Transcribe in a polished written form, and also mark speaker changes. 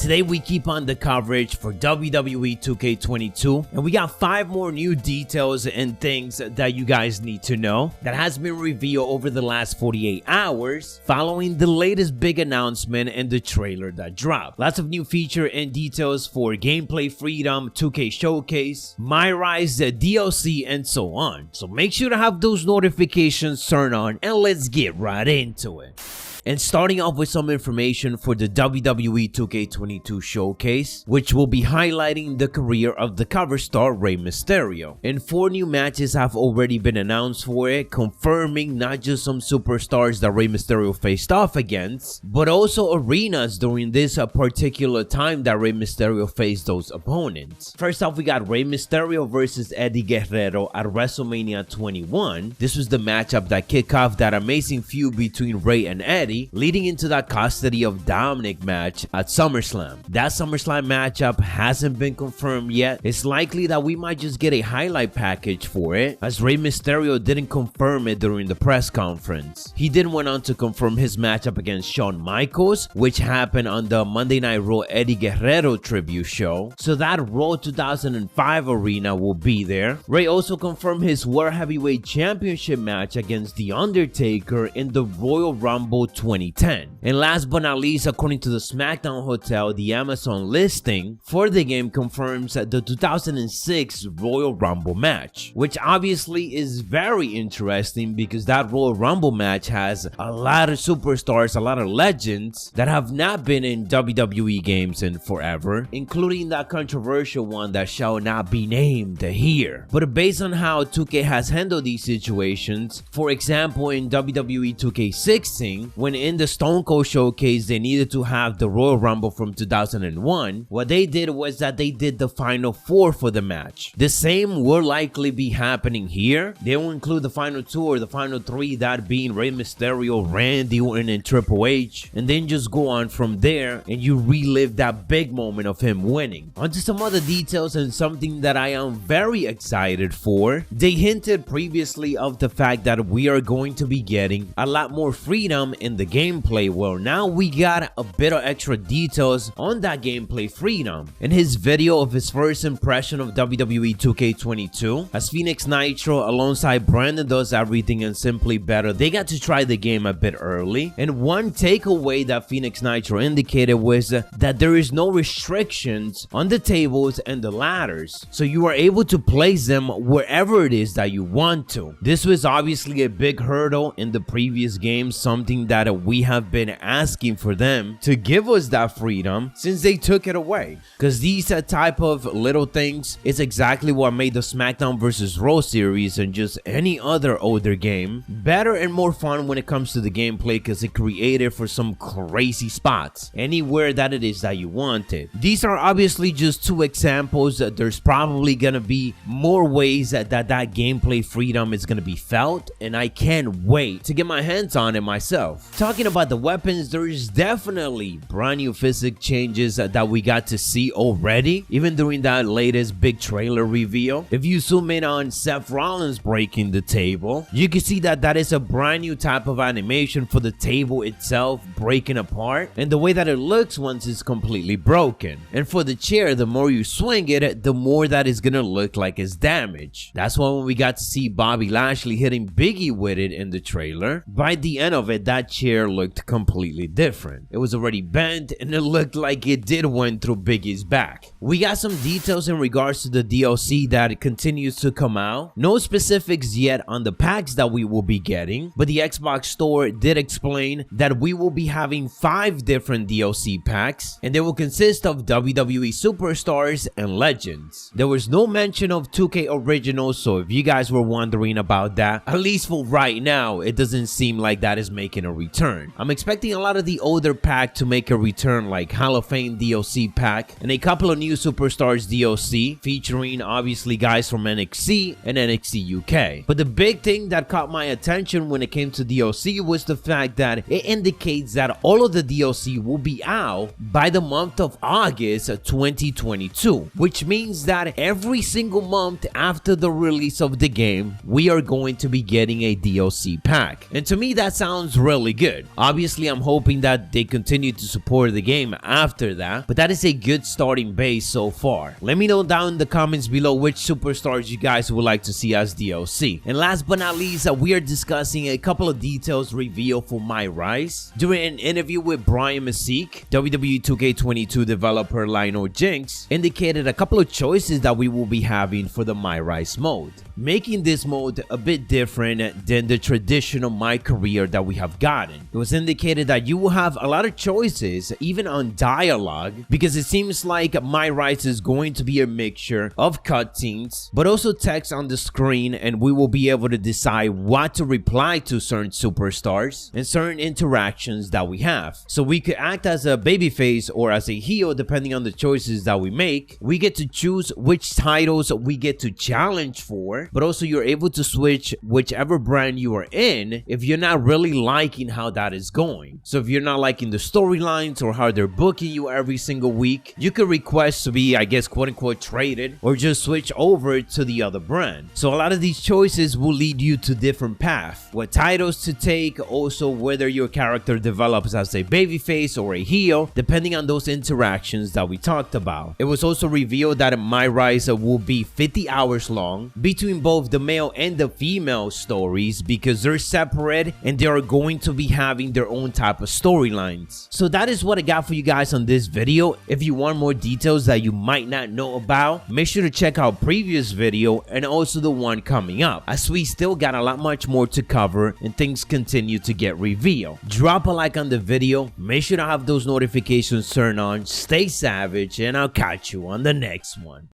Speaker 1: Today we keep on the coverage for WWE 2K22, and we got 5 more new details and things that you guys need to know that has been revealed over the last 48 hours following the latest big announcement and the trailer that dropped. Lots of new feature and details for gameplay freedom, 2K showcase, MyRise DLC, and so on. So make sure to have those notifications turned on, and let's get right into it. And starting off with some information for the WWE 2K22 showcase, which will be highlighting the career of the cover star Rey Mysterio. And 4 new matches have already been announced for it, confirming not just some superstars that Rey Mysterio faced off against, but also arenas during this particular time that Rey Mysterio faced those opponents. First off, we got Rey Mysterio versus Eddie Guerrero at WrestleMania 21. This was the matchup that kicked off that amazing feud between Rey and Eddie, leading into that custody of Dominic match at SummerSlam. That SummerSlam matchup hasn't been confirmed yet. It's likely that we might just get a highlight package for it, as Rey Mysterio didn't confirm it during the press conference. He then went on to confirm his matchup against Shawn Michaels, which happened on the Monday Night Raw Eddie Guerrero tribute show, so that Raw 2005 arena will be there. Rey also confirmed his World Heavyweight Championship match against The Undertaker in the Royal Rumble 2010. And last but not least, according to the SmackDown Hotel, the Amazon listing for the game confirms the 2006 Royal Rumble match, which obviously is very interesting because that Royal Rumble match has a lot of superstars, a lot of legends that have not been in WWE games in forever, including that controversial one that shall not be named here. But based on how 2K has handled these situations, for example in WWE 2K16, when in the Stone Cold showcase they needed to have the Royal Rumble from 2001, what they did was that they did the final 4 for the match. The same will likely be happening here. They will include the final 2 or the final 3, that being Rey Mysterio, Randy Orton, and Triple H, and then just go on from there and you relive that big moment of him winning. Onto some other details and something that I am very excited for. They hinted previously of the fact that we are going to be getting a lot more freedom in the gameplay. Well, now we got a bit of extra details on that gameplay freedom. In his video of his first impression of WWE 2K22, as Phoenix Nitro alongside Brandon Does Everything and Simply Better, they got to try the game a bit early, and one takeaway that Phoenix Nitro indicated was that there is no restrictions on the tables and the ladders, so you are able to place them wherever it is that you want to. This was obviously a big hurdle in the previous games, something that we have been asking for them to give us that freedom since they took it away, because these type of little things is exactly what made the SmackDown vs. Raw series and just any other older game better and more fun when it comes to the gameplay, because it created for some crazy spots anywhere that it is that you wanted. These are obviously just 2 examples. There's probably gonna be more ways that gameplay freedom is gonna be felt, and I can't wait to get my hands on it myself. Talking about the weapons, there is definitely brand new physics changes that we got to see already, even during that latest big trailer reveal. If you zoom in on Seth Rollins breaking the table, you can see that that is a brand new type of animation for the table itself breaking apart, and the way that it looks once it's completely broken. And for the chair, the more you swing it, the more that is gonna look like it's damaged. That's why when we got to see Bobby Lashley hitting Biggie with it in the trailer, by the end of it, that chair looked completely different. It was already bent and it looked like it did went through Biggie's back. We got some details in regards to the DLC that continues to come out. No specifics yet on the packs that we will be getting, but the Xbox store did explain that we will be having 5 different DLC packs, and they will consist of WWE Superstars and Legends. There was no mention of 2K Originals, so if you guys were wondering about that, at least for right now, it doesn't seem like that is making a return. I'm expecting a lot of the older pack to make a return, like Hall of Fame DLC pack and a couple of new Superstars DLC featuring obviously guys from NXT and NXT UK. But the big thing that caught my attention when it came to DLC was the fact that it indicates that all of the DLC will be out by the month of August 2022, which means that every single month after the release of the game, we are going to be getting a DLC pack. And to me, that sounds really good. Obviously, I'm hoping that they continue to support the game after that, but that is a good starting base so far. Let me know down in the comments below which superstars you guys would like to see as DLC. And last but not least, we are discussing a couple of details revealed for MyRise. During an interview with Brian Messick, WWE 2K22 developer Lionel Jinx indicated a couple of choices that we will be having for the MyRise mode, making this mode a bit different than the traditional My Career that we have gotten. It was indicated that you will have a lot of choices, even on dialogue, because it seems like MyRise is going to be a mixture of cutscenes, but also text on the screen, and we will be able to decide what to reply to certain superstars and certain interactions that we have. So we could act as a babyface or as a heel depending on the choices that we make. We get to choose which titles we get to challenge for, but also you're able to switch whichever brand you are in if you're not really liking how that is going. So if you're not liking the storylines or how they're booking you every single week, you could request to be, I guess, quote unquote traded, or just switch over to the other brand. So a lot of these choices will lead you to different paths, what titles to take, also whether your character develops as a babyface or a heel, depending on those interactions that we talked about. It was also revealed that MyRise will be 50 hours long between both the male and the female stories, because they're separate and they are going to be having their own type of storylines. So that is what I got for you guys on this video. If you want more details that you might not know about, make sure to check out previous video and also the one coming up, as we still got a lot much more to cover and things continue to get revealed. Drop a like on the video, make sure to have those notifications turned on, stay savage, and I'll catch you on the next one.